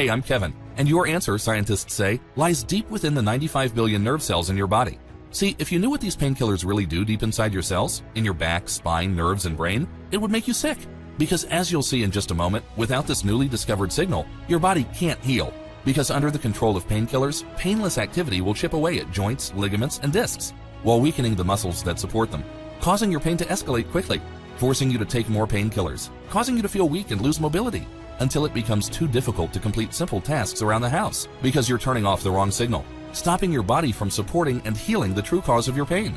Hey, I'm Kevin, and your answer, scientists say, lies deep within the 95 billion nerve cells in your body. See, if you knew what these painkillers really do deep inside your cells, in your back, spine, nerves, and brain, it would make you sick. Because as you'll see in just a moment, without this newly discovered signal, your body can't heal. Because under the control of painkillers, painless activity will chip away at joints, ligaments, and discs, while weakening the muscles that support them, causing your pain to escalate quickly, forcing you to take more painkillers, causing you to feel weak and lose mobility, until it becomes too difficult to complete simple tasks around the house because you're turning off the wrong signal, stopping your body from supporting and healing the true cause of your pain.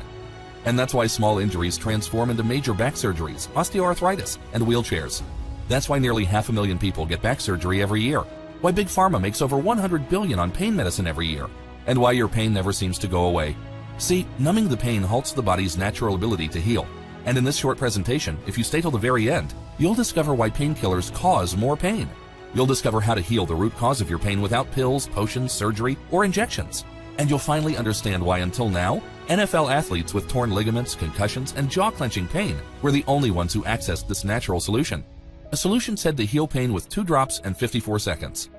And that's why small injuries transform into major back surgeries, osteoarthritis, and wheelchairs. That's why nearly 500,000 people get back surgery every year, why Big Pharma makes over $100 billion on pain medicine every year, and why your pain never seems to go away. See, numbing the pain halts the body's natural ability to heal. And in this short presentation, if you stay till the very end, you'll discover why painkillers cause more pain. You'll discover how to heal the root cause of your pain without pills, potions, surgery, or injections. And you'll finally understand why until now, NFL athletes with torn ligaments, concussions, and jaw-clenching pain were the only ones who accessed this natural solution. A solution said to heal pain with 2 drops and 54 seconds.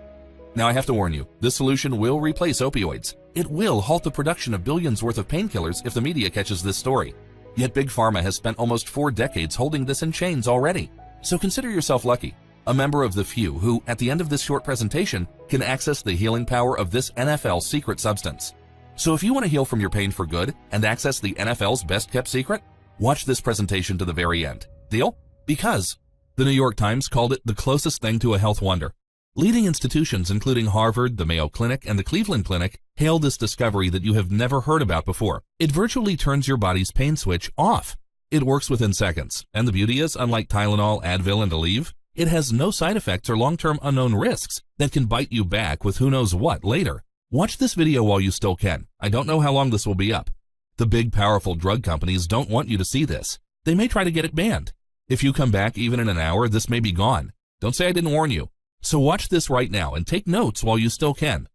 Now I have to warn you, this solution will replace opioids. It will halt the production of billions worth of painkillers if the media catches this story. Yet Big Pharma has spent almost 4 decades holding this in chains already. So consider yourself lucky, a member of the few who, at the end of this short presentation, can access the healing power of this NFL secret substance. So if you want to heal from your pain for good and access the NFL's best-kept secret, watch this presentation to the very end. Deal? Because the New York Times called it the closest thing to a health wonder. Leading institutions including Harvard, the Mayo Clinic, and the Cleveland Clinic hail this discovery that you have never heard about before. It virtually turns your body's pain switch off. It works within seconds, and the beauty is, unlike Tylenol, Advil, and Aleve, it has no side effects or long-term unknown risks that can bite you back with who knows what later. Watch this video while you still can. I don't know how long this will be up. The big, powerful drug companies don't want you to see this. They may try to get it banned. If you come back even in an hour, this may be gone. Don't say I didn't warn you. So watch this right now and take notes while you still can.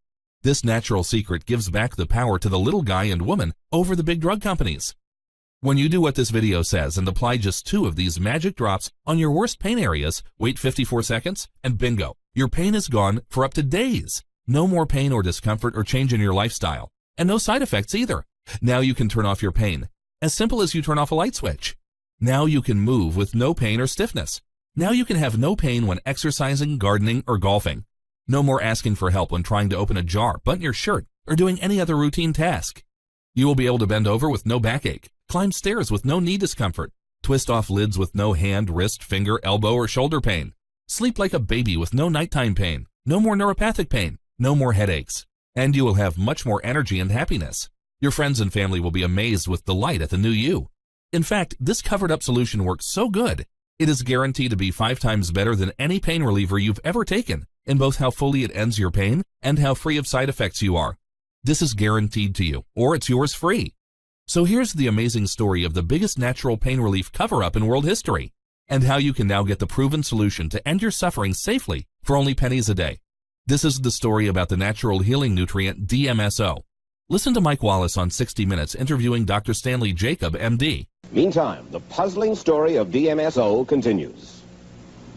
This natural secret gives back the power to the little guy and woman over the big drug companies. When you do what this video says and apply just 2 of these magic drops on your worst pain areas, wait 54 seconds, and bingo, your pain is gone for up to days. No more pain or discomfort or change in your lifestyle, and no side effects either. Now you can turn off your pain, as simple as you turn off a light switch. Now you can move with no pain or stiffness. Now you can have no pain when exercising, gardening, or golfing. No more asking for help when trying to open a jar, button your shirt, or doing any other routine task. You will be able to bend over with no backache, climb stairs with no knee discomfort, twist off lids with no hand, wrist, finger, elbow, or shoulder pain, sleep like a baby with no nighttime pain, no more neuropathic pain, no more headaches, and you will have much more energy and happiness. Your friends and family will be amazed with delight at the new you. In fact, this covered-up solution works so good, it is guaranteed to be 5 times better than any pain reliever you've ever taken in both how fully it ends your pain and how free of side effects you are. This is guaranteed to you, or it's yours free. So here's the amazing story of the biggest natural pain relief cover-up in world history, and how you can now get the proven solution to end your suffering safely for only pennies a day. This is the story about the natural healing nutrient DMSO. Listen to Mike Wallace on 60 Minutes interviewing Dr. Stanley Jacob, MD. Meantime, the puzzling story of DMSO continues.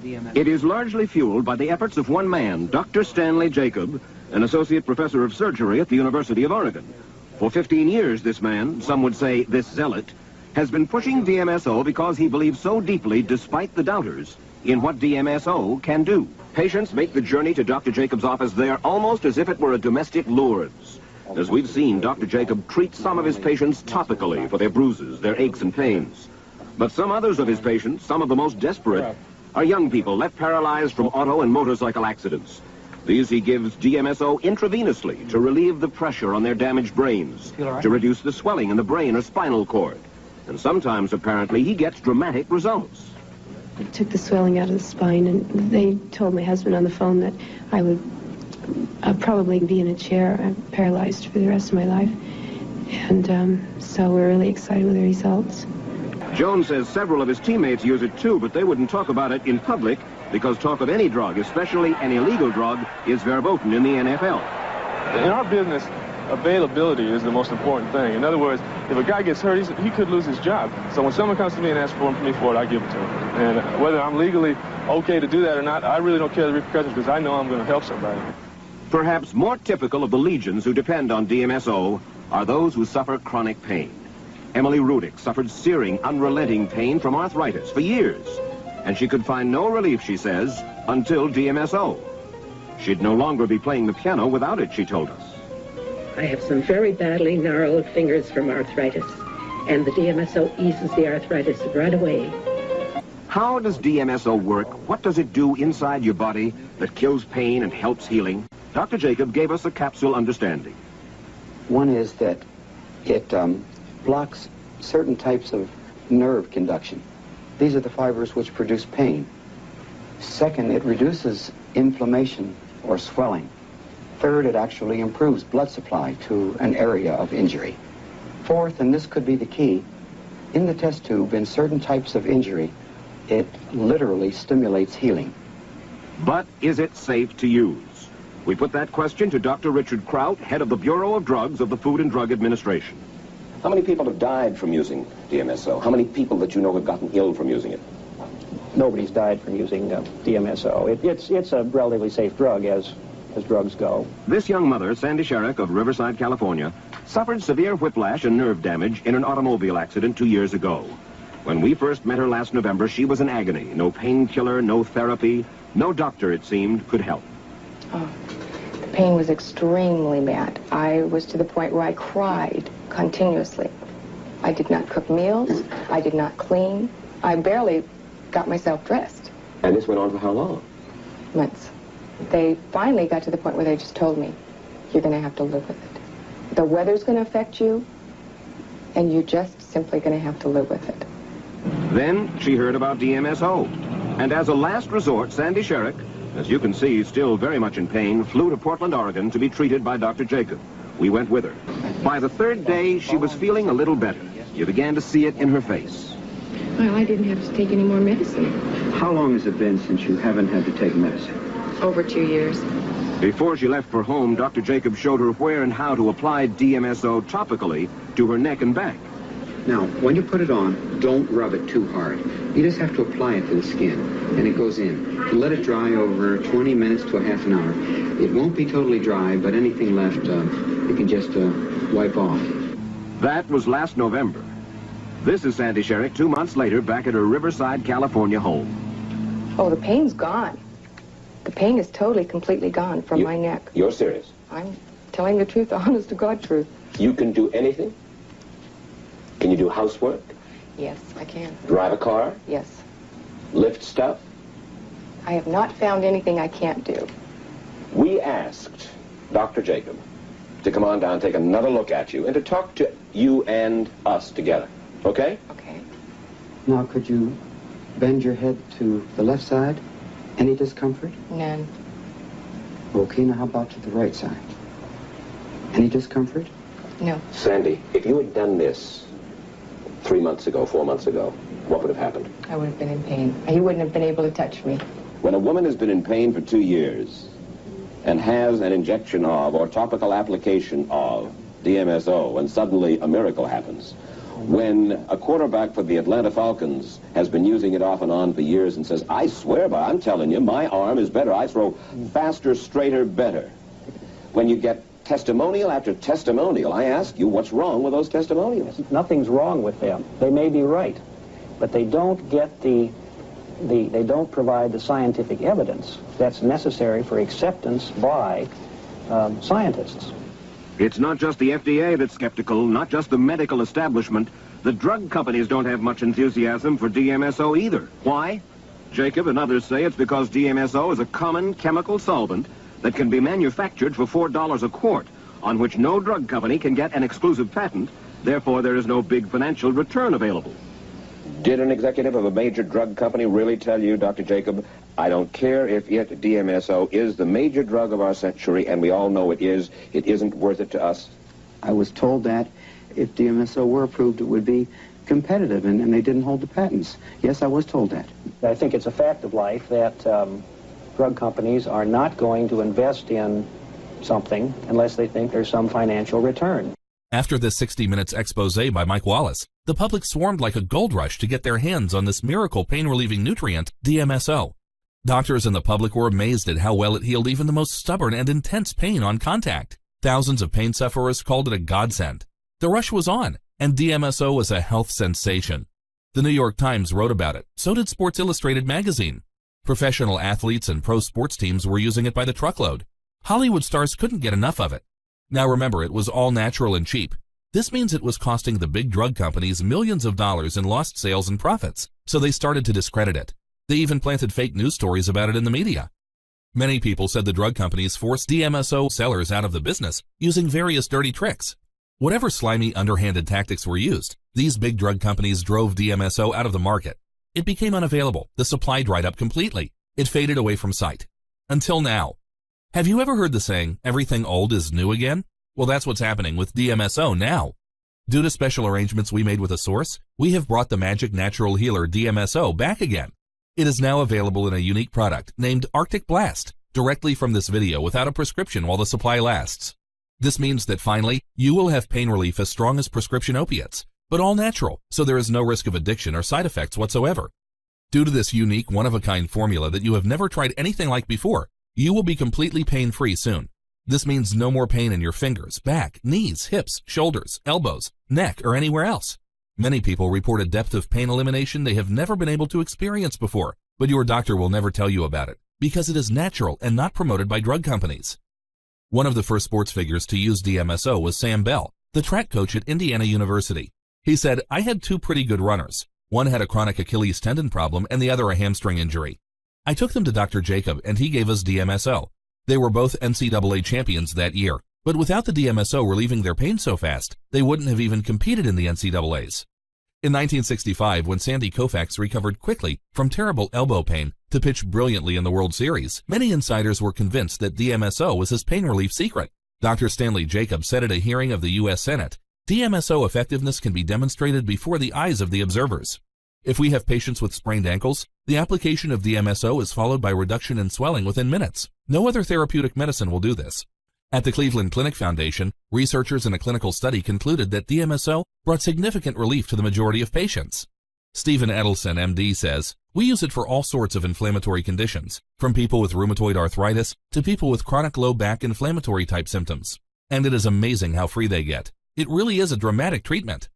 It is largely fueled by the efforts of one man, Dr. Stanley Jacob, an associate professor of surgery at the University of Oregon. For 15 years, this man, some would say this zealot, has been pushing DMSO because he believes so deeply, despite the doubters, in what DMSO can do. Patients make the journey to Dr. Jacob's office there almost as if it were a domestic Lourdes. As we've seen, Dr. Jacob treats some of his patients topically for their bruises, their aches and pains. But some others of his patients, some of the most desperate, are young people left paralyzed from auto and motorcycle accidents. These he gives DMSO intravenously to relieve the pressure on their damaged brains, to reduce the swelling in the brain or spinal cord. And sometimes, apparently, he gets dramatic results. I took the swelling out of the spine, and they told my husband on the phone that I would probably be in a chair, paralyzed for the rest of my life. And so we're really excited with the results. Jones says several of his teammates use it too, but they wouldn't talk about it in public because talk of any drug, especially an illegal drug, is verboten in the NFL. In our business, availability is the most important thing. In other words, if a guy gets hurt, he could lose his job. So when someone comes to me and asks for me for it, I give it to him. And whether I'm legally okay to do that or not, I really don't care the repercussions because I know I'm going to help somebody. Perhaps more typical of the legions who depend on DMSO are those who suffer chronic pain. Emily Rudick suffered searing, unrelenting pain from arthritis for years, and she could find no relief, she says, until DMSO. She'd no longer be playing the piano without it, she told us. I have some very badly gnarled fingers from arthritis, and the DMSO eases the arthritis right away. How does DMSO work? What does it do inside your body that kills pain and helps healing? Dr. Jacob gave us a capsule understanding. One is that it blocks certain types of nerve conduction. These are the fibers which produce pain. Second, it reduces inflammation or swelling. Third, it actually improves blood supply to an area of injury. Fourth, and this could be the key, in the test tube, in certain types of injury, it literally stimulates healing. But is it safe to use? We put that question to Dr. Richard Kraut, head of the Bureau of Drugs of the Food and Drug Administration. How many people have died from using DMSO? How many people that you know have gotten ill from using it? Nobody's died from using DMSO. It's a relatively safe drug as drugs go. This young mother, Sandy Sherrick of Riverside, California, suffered severe whiplash and nerve damage in an automobile accident 2 years ago. When we first met her last November, she was in agony. No painkiller, no therapy, no doctor, it seemed, could help. Oh, the pain was extremely bad. I was to the point where I cried continuously. I did not cook meals. I did not clean. I barely got myself dressed. And this went on for how long? Months. They finally got to the point where they just told me, you're going to have to live with it. The weather's going to affect you, and you're just simply going to have to live with it. Then she heard about DMSO. And as a last resort, Sandy Sherrick, as you can see, still very much in pain, flew to Portland, Oregon to be treated by Dr. Jacob. We went with her. By the third day, she was feeling a little better. You began to see it in her face. Well, I didn't have to take any more medicine. How long has it been since you haven't had to take medicine? Over 2 years. Before she left for home, Dr. Jacob showed her where and how to apply DMSO topically to her neck and back. Now, when you put it on, don't rub it too hard. You just have to apply it to the skin, and it goes in. You let it dry over 20 minutes to a half an hour. It won't be totally dry, but anything left, you can just wipe off. That was last November. This is Sandy Sherrick 2 months later back at her Riverside, California home. Oh, the pain's gone. The pain is totally, completely gone from my neck. You're serious? I'm telling the truth, the honest to God truth. You can do anything? Can you do housework? Yes, I can. Drive a car? Yes. Lift stuff? I have not found anything I can't do. We asked Dr. Jacob to come on down, take another look at you, and to talk to you and us together. Okay? Okay. Now, could you bend your head to the left side? Any discomfort? None. Okay, now how about to the right side? Any discomfort? No. Sandy, if you had done this 3 months ago, 4 months ago, what would have happened? I would have been in pain. He wouldn't have been able to touch me. When a woman has been in pain for 2 years and has an injection of or topical application of DMSO, and suddenly a miracle happens. When a quarterback for the Atlanta Falcons has been using it off and on for years and says, I swear by, I'm telling you, my arm is better. I throw faster, straighter, better. When you get testimonial after testimonial, I ask you, what's wrong with those testimonials? Nothing's wrong with them. They may be right, but they don't get they don't provide the scientific evidence that's necessary for acceptance by scientists. It's not just the FDA that's skeptical, not just the medical establishment. The drug companies don't have much enthusiasm for DMSO either. Why? Jacob and others say it's because DMSO is a common chemical solvent that can be manufactured for $4 a quart, on which no drug company can get an exclusive patent. Therefore, there is no big financial return available. Did an executive of a major drug company really tell you, Dr. Jacob, I don't care if DMSO is the major drug of our century, and we all know it isn't worth it to us? I was told that if DMSO were approved, it would be competitive, and they didn't hold the patents. Yes, I was told that. I think it's a fact of life that drug companies are not going to invest in something unless they think there's some financial return. After this 60 Minutes expose by Mike Wallace, the public swarmed like a gold rush to get their hands on this miracle pain-relieving nutrient, DMSO. Doctors and the public were amazed at how well it healed even the most stubborn and intense pain on contact. Thousands of pain sufferers called it a godsend. The rush was on, and DMSO was a health sensation. The New York Times wrote about it. So did Sports Illustrated magazine. Professional athletes and pro sports teams were using it by the truckload. Hollywood stars couldn't get enough of it. Now remember, it was all natural and cheap. This means it was costing the big drug companies millions of dollars in lost sales and profits, so they started to discredit it. They even planted fake news stories about it in the media. Many people said the drug companies forced DMSO sellers out of the business using various dirty tricks. Whatever slimy, underhanded tactics were used, these big drug companies drove DMSO out of the market. It became unavailable. The supply dried up completely. It faded away from sight. Until now. Have you ever heard the saying, everything old is new again? Well, that's what's happening with DMSO now. Due to special arrangements we made with a source, we have brought the magic natural healer DMSO back again. It is now available in a unique product named Arcticblast, directly from this video without a prescription while the supply lasts. This means that finally, you will have pain relief as strong as prescription opiates, but all natural, so there is no risk of addiction or side effects whatsoever. Due to this unique, one-of-a-kind formula that you have never tried anything like before, you will be completely pain-free soon. This means no more pain in your fingers, back, knees, hips, shoulders, elbows, neck, or anywhere else. Many people report a depth of pain elimination they have never been able to experience before, but your doctor will never tell you about it because it is natural and not promoted by drug companies. One of the first sports figures to use DMSO was Sam Bell, the track coach at Indiana University. He said, "I had two pretty good runners. One had a chronic Achilles tendon problem and the other a hamstring injury. I took them to Dr. Jacob and he gave us DMSO. They were both NCAA champions that year, but without the DMSO relieving their pain so fast, they wouldn't have even competed in the NCAAs. In 1965, when Sandy Koufax recovered quickly from terrible elbow pain to pitch brilliantly in the World Series, many insiders were convinced that DMSO was his pain relief secret. Dr. Stanley Jacob said at a hearing of the U.S. Senate, DMSO effectiveness can be demonstrated before the eyes of the observers. If we have patients with sprained ankles, the application of DMSO is followed by reduction in swelling within minutes. No other therapeutic medicine will do this. At the Cleveland Clinic Foundation, researchers in a clinical study concluded that DMSO brought significant relief to the majority of patients. Stephen Edelson, MD, says, "We use it for all sorts of inflammatory conditions, from people with rheumatoid arthritis to people with chronic low back inflammatory type symptoms. And it is amazing how free they get. It really is a dramatic treatment."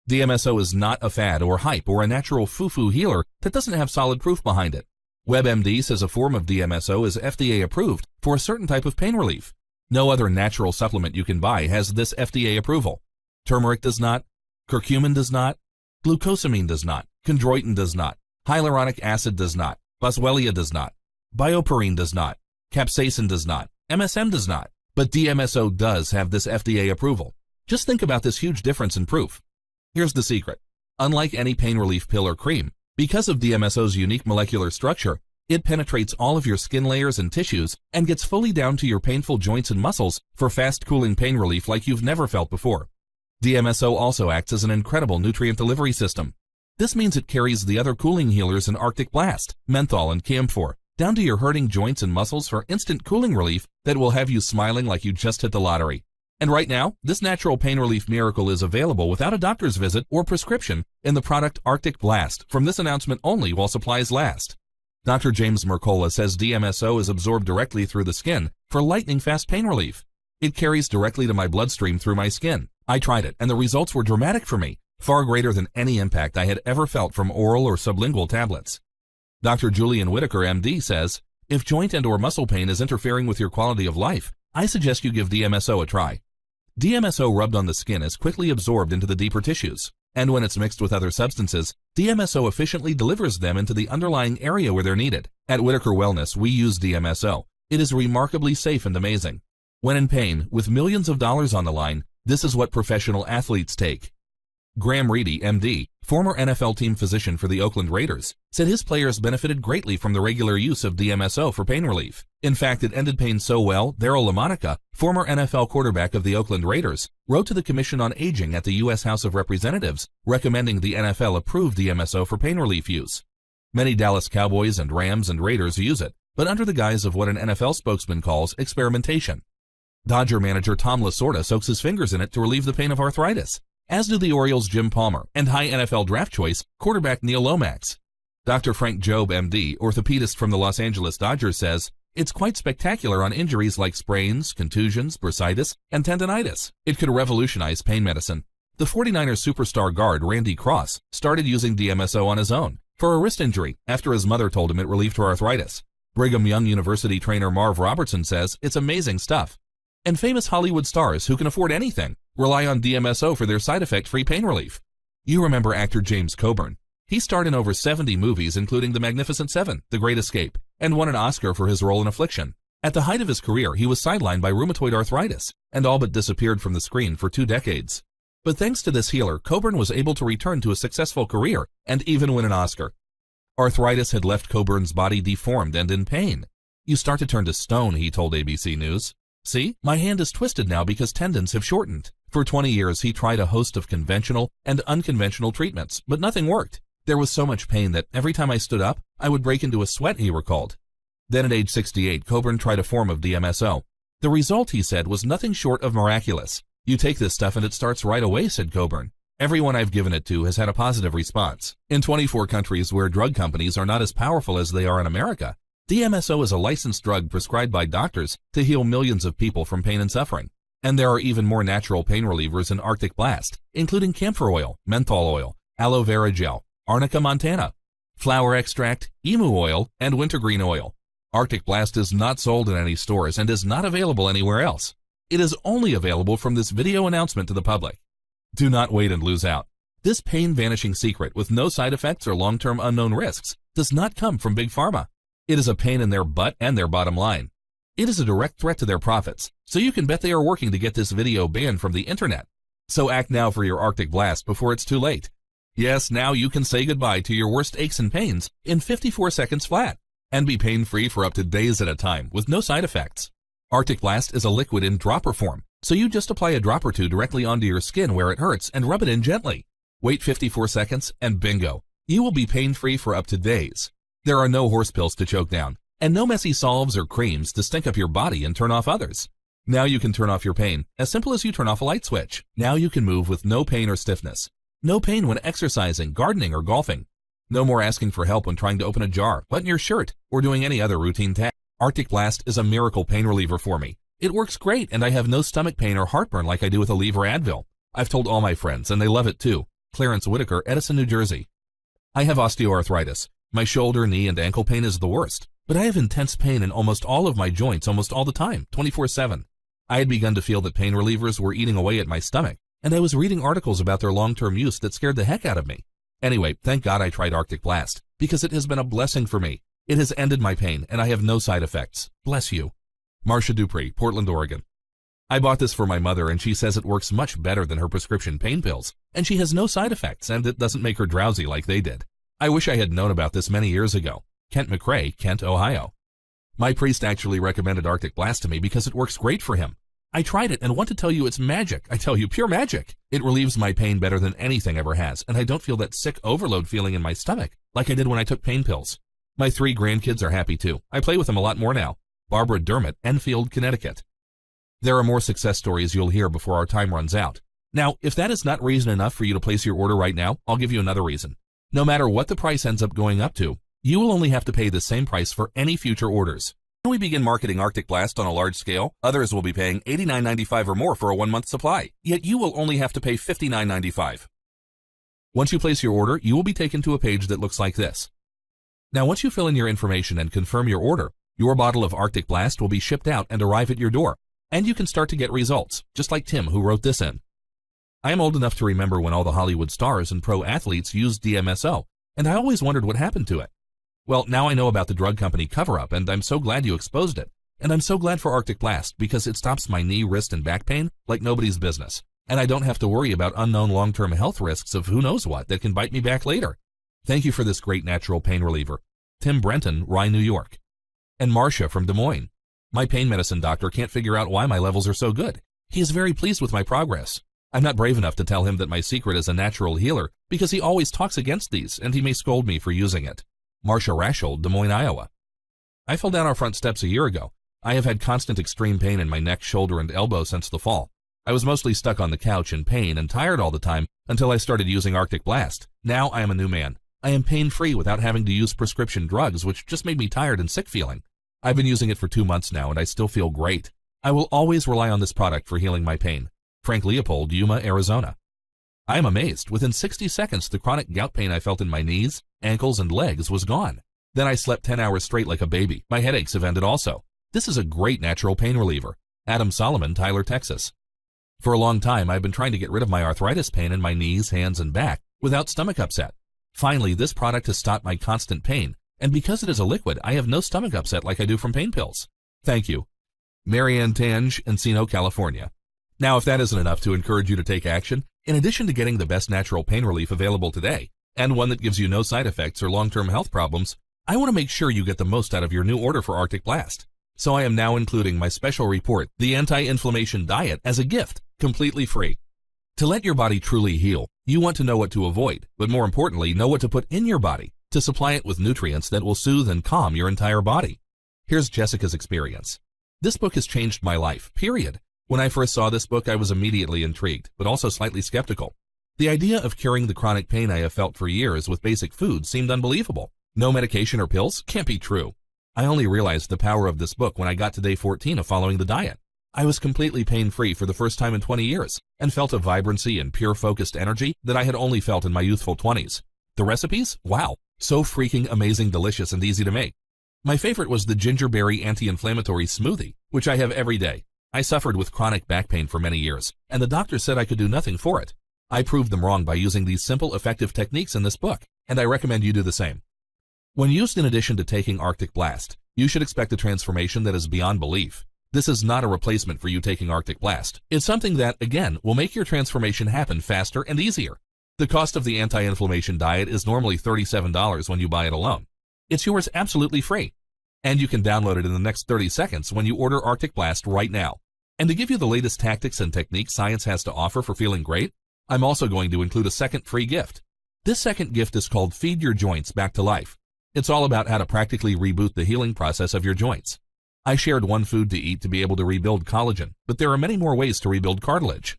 DMSO is not a fad or hype or a natural foo-foo healer that doesn't have solid proof behind it. WebMD says a form of DMSO is FDA approved for a certain type of pain relief. No other natural supplement you can buy has this FDA approval. Turmeric does not, curcumin does not, glucosamine does not, chondroitin does not, hyaluronic acid does not, boswellia does not, bioperine does not, capsaicin does not, MSM does not, but DMSO does have this FDA approval. Just think about this huge difference in proof. Here's the secret. Unlike any pain relief pill or cream, because of DMSO's unique molecular structure, it penetrates all of your skin layers and tissues and gets fully down to your painful joints and muscles for fast cooling pain relief like you've never felt before. DMSO also acts as an incredible nutrient delivery system. This means it carries the other cooling healers in Arcticblast, menthol, and camphor down to your hurting joints and muscles for instant cooling relief that will have you smiling like you just hit the lottery. And right now, this natural pain relief miracle is available without a doctor's visit or prescription in the product Arcticblast from this announcement only while supplies last. Dr. James Mercola says DMSO is absorbed directly through the skin for lightning-fast pain relief. It carries directly to my bloodstream through my skin. I tried it, and the results were dramatic for me, far greater than any impact I had ever felt from oral or sublingual tablets. Dr. Julian Whitaker, MD, says, if joint and or muscle pain is interfering with your quality of life, I suggest you give DMSO a try. DMSO rubbed on the skin is quickly absorbed into the deeper tissues, and when it's mixed with other substances, DMSO efficiently delivers them into the underlying area where they're needed. At Whitaker Wellness, we use DMSO. It is remarkably safe and amazing. When in pain, with millions of dollars on the line, this is what professional athletes take. Graham Reedy, MD, former NFL team physician for the Oakland Raiders, said his players benefited greatly from the regular use of DMSO for pain relief. In fact, it ended pain so well, Darryl LaMonica, former NFL quarterback of the Oakland Raiders, wrote to the Commission on Aging at the U.S. House of Representatives recommending the NFL approve DMSO for pain relief use. Many Dallas Cowboys and Rams and Raiders use it, but under the guise of what an NFL spokesman calls experimentation. Dodger manager Tom Lasorda soaks his fingers in it to relieve the pain of arthritis, as do the Orioles' Jim Palmer and high NFL draft choice quarterback Neil Lomax. Dr. Frank Jobe, MD, orthopedist from the Los Angeles Dodgers, says, "It's quite spectacular on injuries like sprains, contusions, bursitis, and tendonitis. It could revolutionize pain medicine." The 49ers superstar guard Randy Cross started using DMSO on his own for a wrist injury after his mother told him it relieved her arthritis. Brigham Young University trainer Marv Robertson says it's amazing stuff. And famous Hollywood stars who can afford anything rely on DMSO for their side effect-free pain relief. You remember actor James Coburn. He starred in over 70 movies, including The Magnificent Seven, The Great Escape, and won an Oscar for his role in Affliction. At the height of his career, he was sidelined by rheumatoid arthritis and all but disappeared from the screen for 2 decades. But thanks to this healer, Coburn was able to return to a successful career and even win an Oscar. Arthritis had left Coburn's body deformed and in pain. "You start to turn to stone," he told ABC News. "See, my hand is twisted now because tendons have shortened." For 20 years, he tried a host of conventional and unconventional treatments, but nothing worked. "There was so much pain that every time I stood up, I would break into a sweat," he recalled. Then at age 68, Coburn tried a form of DMSO. "The result," he said, "was nothing short of miraculous. You take this stuff and it starts right away," said Coburn. "Everyone I've given it to has had a positive response." In 24 countries where drug companies are not as powerful as they are in America, DMSO is a licensed drug prescribed by doctors to heal millions of people from pain and suffering. And there are even more natural pain relievers in Arcticblast, including camphor oil, menthol oil, aloe vera gel, Arnica montana, flower extract, emu oil, and wintergreen oil. Arcticblast is not sold in any stores and is not available anywhere else. It is only available from this video announcement to the public. Do not wait and lose out. This pain-vanishing secret with no side effects or long-term unknown risks does not come from Big Pharma. It is a pain in their butt and their bottom line. It is a direct threat to their profits, so you can bet they are working to get this video banned from the internet. So act now for your Arcticblast before it's too late. Yes, now you can say goodbye to your worst aches and pains in 54 seconds flat and be pain-free for up to days at a time with no side effects. Arcticblast is a liquid in dropper form, so you just apply a drop or two directly onto your skin where it hurts and rub it in gently. Wait 54 seconds and bingo, you will be pain-free for up to days. There are no horse pills to choke down and no messy salves or creams to stink up your body and turn off others. Now you can turn off your pain as simple as you turn off a light switch. Now you can move with no pain or stiffness. No pain when exercising, gardening, or golfing. No more asking for help when trying to open a jar, button your shirt, or doing any other routine task. Arcticblast is a miracle pain reliever for me. It works great and I have no stomach pain or heartburn like I do with Aleve or Advil. I've told all my friends and they love it too. Clarence Whitaker, Edison, New Jersey. I have osteoarthritis. My shoulder, knee, and ankle pain is the worst, but I have intense pain in almost all of my joints almost all the time, 24/7. I had begun to feel that pain relievers were eating away at my stomach, and I was reading articles about their long-term use that scared the heck out of me. Anyway, thank God I tried Arcticblast, because it has been a blessing for me. It has ended my pain, and I have no side effects. Bless you. Marcia Dupree, Portland, Oregon. I bought this for my mother, and she says it works much better than her prescription pain pills, and she has no side effects, and it doesn't make her drowsy like they did. I wish I had known about this many years ago. Kent McRae, Kent, Ohio. My priest actually recommended Arcticblast to me because it works great for him. I tried it and want to tell you it's magic. I tell you, pure magic. It relieves my pain better than anything ever has, and I don't feel that sick overload feeling in my stomach like I did when I took pain pills. My 3 grandkids are happy too. I play with them a lot more now. Barbara Dermott, Enfield, Connecticut. There are more success stories you'll hear before our time runs out. Now, if that is not reason enough for you to place your order right now, I'll give you another reason. No matter what the price ends up going up to, you will only have to pay the same price for any future orders. When we begin marketing Arcticblast on a large scale, others will be paying $89.95 or more for a 1-month supply, yet you will only have to pay $59.95. Once you place your order, you will be taken to a page that looks like this. Now, once you fill in your information and confirm your order, your bottle of Arcticblast will be shipped out and arrive at your door, and you can start to get results, just like Tim, who wrote this in. I am old enough to remember when all the Hollywood stars and pro athletes used DMSO, and I always wondered what happened to it. Well, now I know about the drug company cover-up, and I'm so glad you exposed it. And I'm so glad for Arcticblast because it stops my knee, wrist, and back pain like nobody's business. And I don't have to worry about unknown long-term health risks of who knows what that can bite me back later. Thank you for this great natural pain reliever. Tim Brenton, Rye, New York. And Marcia from Des Moines. My pain medicine doctor can't figure out why my levels are so good. He is very pleased with my progress. I'm not brave enough to tell him that my secret is a natural healer because he always talks against these and he may scold me for using it. Marcia Rashel, Des Moines, Iowa. I fell down our front steps a year ago. I have had constant extreme pain in my neck, shoulder, and elbow since the fall. I was mostly stuck on the couch in pain and tired all the time until I started using Arcticblast. Now I am a new man. I am pain-free without having to use prescription drugs, which just made me tired and sick feeling. I've been using it for 2 months now, and I still feel great. I will always rely on this product for healing my pain. Frank Leopold, Yuma, Arizona. I am amazed. Within 60 seconds, the chronic gout pain I felt in my knees, ankles, and legs was gone. Then I slept 10 hours straight like a baby. My headaches have ended also. This is a great natural pain reliever. Adam Solomon, Tyler, Texas. For a long time, I've been trying to get rid of my arthritis pain in my knees, hands, and back without stomach upset. Finally, this product has stopped my constant pain, and because it is a liquid, I have no stomach upset like I do from pain pills. Thank you. Marianne Tange, Encino, California. Now, if that isn't enough to encourage you to take action, in addition to getting the best natural pain relief available today, and one that gives you no side effects or long-term health problems, I want to make sure you get the most out of your new order for Arcticblast. So I am now including my special report, The Anti-Inflammation Diet, as a gift, completely free. To let your body truly heal, you want to know what to avoid, but more importantly, know what to put in your body to supply it with nutrients that will soothe and calm your entire body. Here's Jessica's experience. This book has changed my life, period. When I first saw this book, I was immediately intrigued, but also slightly skeptical. The idea of curing the chronic pain I have felt for years with basic food seemed unbelievable. No medication or pills? Can't be true. I only realized the power of this book when I got to day 14 of following the diet. I was completely pain-free for the first time in 20 years and felt a vibrancy and pure focused energy that I had only felt in my youthful 20s. The recipes? Wow, so freaking amazing, delicious, and easy to make. My favorite was the gingerberry anti-inflammatory smoothie, which I have every day. I suffered with chronic back pain for many years, and the doctor said I could do nothing for it. I proved them wrong by using these simple, effective techniques in this book, and I recommend you do the same. When used in addition to taking Arcticblast, you should expect a transformation that is beyond belief. This is not a replacement for you taking Arcticblast. It's something that, again, will make your transformation happen faster and easier. The cost of the anti-inflammation diet is normally $37 when you buy it alone. It's yours absolutely free. And you can download it in the next 30 seconds when you order Arcticblast right now. And to give you the latest tactics and techniques science has to offer for feeling great, I'm also going to include a second free gift. This second gift is called Feed Your Joints Back to Life. It's all about how to practically reboot the healing process of your joints. I shared one food to eat to be able to rebuild collagen, but there are many more ways to rebuild cartilage.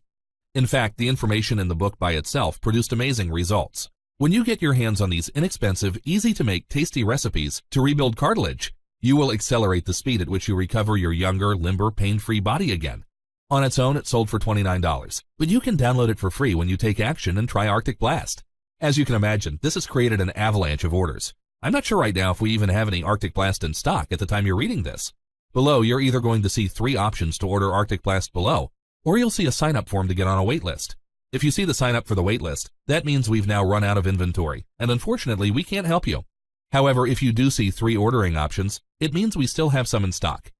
In fact, the information in the book by itself produced amazing results. When you get your hands on these inexpensive, easy-to-make, tasty recipes to rebuild cartilage, you will accelerate the speed at which you recover your younger, limber, pain-free body again. On its own, it sold for $29, but you can download it for free when you take action and try Arcticblast. As you can imagine, this has created an avalanche of orders. I'm not sure right now if we even have any Arcticblast in stock at the time you're reading this. Below, you're either going to see 3 options to order Arcticblast below, or you'll see a sign-up form to get on a wait list. If you see the sign-up for the wait list, that means we've now run out of inventory, and unfortunately, we can't help you. However, if you do see 3 ordering options, it means we still have some in stock.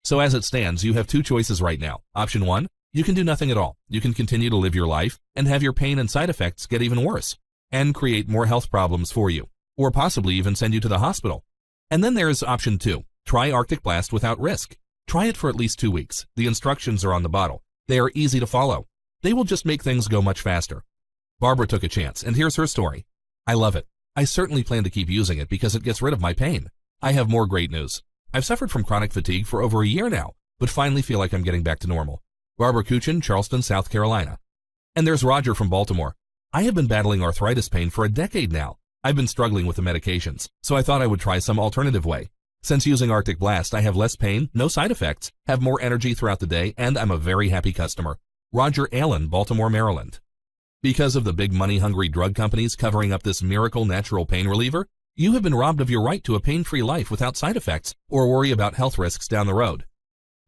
So as it stands, you have 2 choices right now. Option 1, you can do nothing at all. You can continue to live your life and have your pain and side effects get even worse and create more health problems for you, or possibly even send you to the hospital. And then there's option 2. Try Arcticblast without risk. Try it for at least 2 weeks. The instructions are on the bottle. They are easy to follow. They will just make things go much faster. Barbara took a chance, and here's her story. I love it. I certainly plan to keep using it because it gets rid of my pain. I have more great news. I've suffered from chronic fatigue for over a year now, but finally feel like I'm getting back to normal. Barbara Kuchin, Charleston, South Carolina. And there's Roger from Baltimore. I have been battling arthritis pain for a decade now. I've been struggling with the medications, so I thought I would try some alternative way. Since using Arcticblast, I have less pain, no side effects, have more energy throughout the day, and I'm a very happy customer. Roger Allen, Baltimore, Maryland. Because of the big money-hungry drug companies covering up this miracle natural pain reliever, you have been robbed of your right to a pain-free life without side effects or worry about health risks down the road.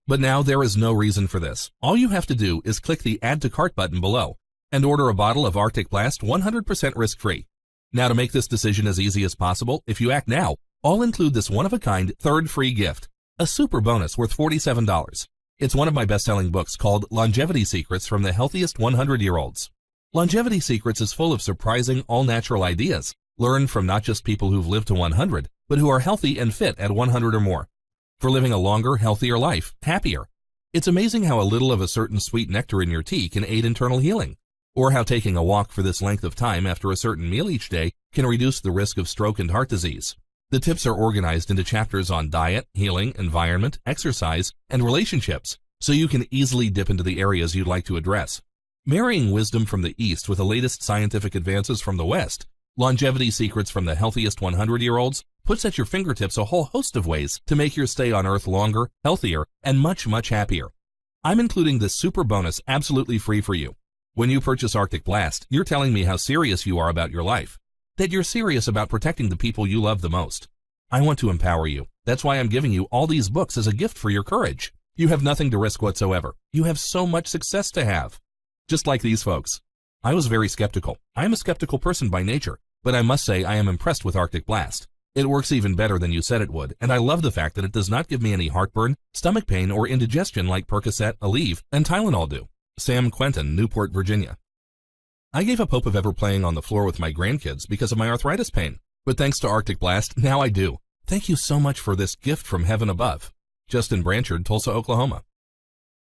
But now there is no reason for this. All you have to do is click the Add to Cart button below and order a bottle of Arcticblast 100% risk-free. Now, to make this decision as easy as possible, if you act now, I'll include this one-of-a-kind third free gift, a super bonus worth $47. It's one of my best-selling books called Longevity Secrets from the Healthiest 100-Year-Olds. Longevity Secrets is full of surprising, all-natural ideas, learned from not just people who've lived to 100, but who are healthy and fit at 100 or more, for living a longer, healthier life, happier. It's amazing how a little of a certain sweet nectar in your tea can aid internal healing, or how taking a walk for this length of time after a certain meal each day can reduce the risk of stroke and heart disease. The tips are organized into chapters on diet, healing, environment, exercise, and relationships, so you can easily dip into the areas you'd like to address. Marrying wisdom from the East with the latest scientific advances from the West, longevity secrets from the healthiest 100-year-olds, puts at your fingertips a whole host of ways to make your stay on Earth longer, healthier, and much, much happier. I'm including this super bonus absolutely free for you. When you purchase Arcticblast, you're telling me how serious you are about your life, that you're serious about protecting the people you love the most. I want to empower you. That's why I'm giving you all these books as a gift for your courage. You have nothing to risk whatsoever. You have so much success to have. Just like these folks. I was very skeptical. I am a skeptical person by nature, but I must say I am impressed with Arcticblast. It works even better than you said it would, and I love the fact that it does not give me any heartburn, stomach pain, or indigestion like Percocet, Aleve, and Tylenol do. Sam Quentin, Newport, Virginia. I gave up hope of ever playing on the floor with my grandkids because of my arthritis pain, but thanks to Arcticblast, now I do. Thank you so much for this gift from heaven above. Justin Branchard, Tulsa, Oklahoma.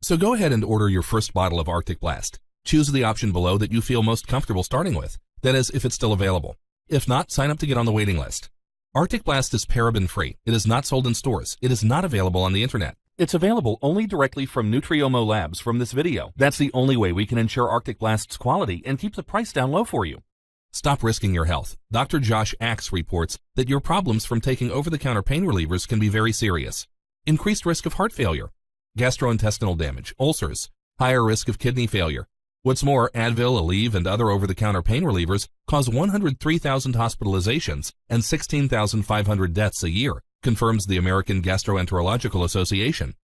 So go ahead and order your first bottle of Arcticblast. Choose the option below that you feel most comfortable starting with. That is, if it's still available. If not, sign up to get on the waiting list. Arcticblast is paraben-free. It is not sold in stores. It is not available on the internet. It's available only directly from Nutriomo Labs from this video. That's the only way we can ensure Arcticblast's quality and keep the price down low for you. Stop risking your health. Dr. Josh Axe reports that your problems from taking over-the-counter pain relievers can be very serious. Increased risk of heart failure, gastrointestinal damage, ulcers, higher risk of kidney failure. What's more, Advil, Aleve, and other over-the-counter pain relievers cause 103,000 hospitalizations and 16,500 deaths a year, confirms the American Gastroenterological Association.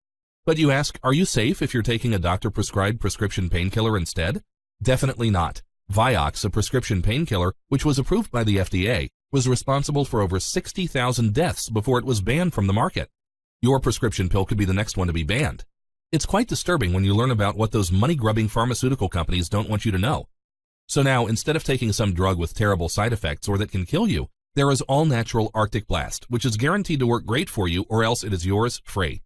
But you ask, are you safe if you're taking a doctor-prescribed prescription painkiller instead? Definitely not. Vioxx, a prescription painkiller, which was approved by the FDA, was responsible for over 60,000 deaths before it was banned from the market. Your prescription pill could be the next one to be banned. It's quite disturbing when you learn about what those money-grubbing pharmaceutical companies don't want you to know. So now, instead of taking some drug with terrible side effects or that can kill you, there is all-natural Arcticblast, which is guaranteed to work great for you, or else it is yours free.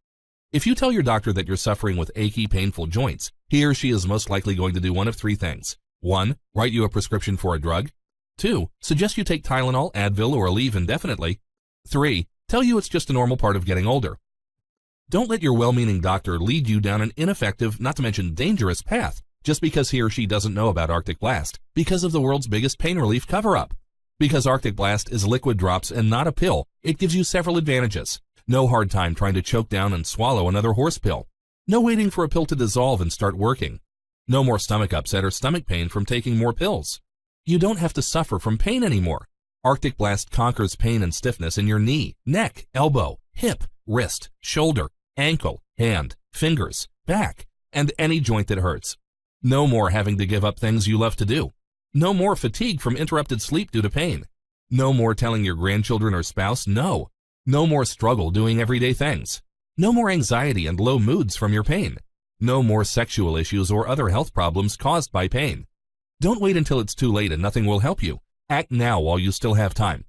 If you tell your doctor that you're suffering with achy, painful joints, he or she is most likely going to do one of three things. 1. Write you a prescription for a drug. 2. Suggest you take Tylenol, Advil, or Aleve indefinitely. 3. Tell you it's just a normal part of getting older. Don't let your well-meaning doctor lead you down an ineffective, not to mention dangerous path, just because he or she doesn't know about Arcticblast, because of the world's biggest pain relief cover-up. Because Arcticblast is liquid drops and not a pill, it gives you several advantages. No hard time trying to choke down and swallow another horse pill. No waiting for a pill to dissolve and start working. No more stomach upset or stomach pain from taking more pills. You don't have to suffer from pain anymore. Arcticblast conquers pain and stiffness in your knee, neck, elbow, hip, wrist, shoulder, ankle, hand, fingers, back, and any joint that hurts. No more having to give up things you love to do. No more fatigue from interrupted sleep due to pain. No more telling your grandchildren or spouse no. No more struggle doing everyday things. No more anxiety and low moods from your pain. No more sexual issues or other health problems caused by pain. Don't wait until it's too late and nothing will help you. Act now while you still have time.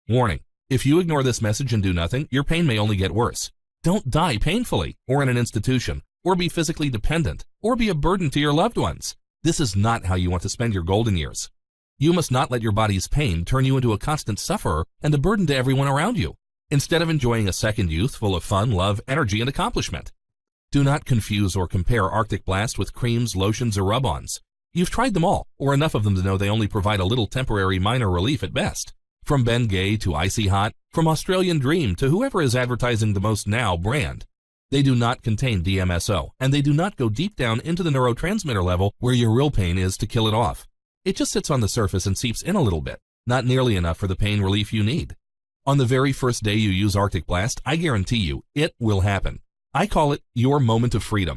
Warning: if you ignore this message and do nothing, your pain may only get worse. Don't die painfully, or in an institution, or be physically dependent, or be a burden to your loved ones. This is not how you want to spend your golden years. You must not let your body's pain turn you into a constant sufferer and a burden to everyone around you, instead of enjoying a second youth full of fun, love, energy, and accomplishment. Do not confuse or compare Arcticblast with creams, lotions, or rub-ons. You've tried them all, or enough of them to know they only provide a little temporary minor relief at best. From Ben Gay to Icy Hot, from Australian Dream to whoever is advertising the most now brand. They do not contain DMSO, and they do not go deep down into the neurotransmitter level where your real pain is to kill it off. It just sits on the surface and seeps in a little bit, not nearly enough for the pain relief you need. On the very first day you use Arcticblast, I guarantee you, it will happen. I call it your moment of freedom.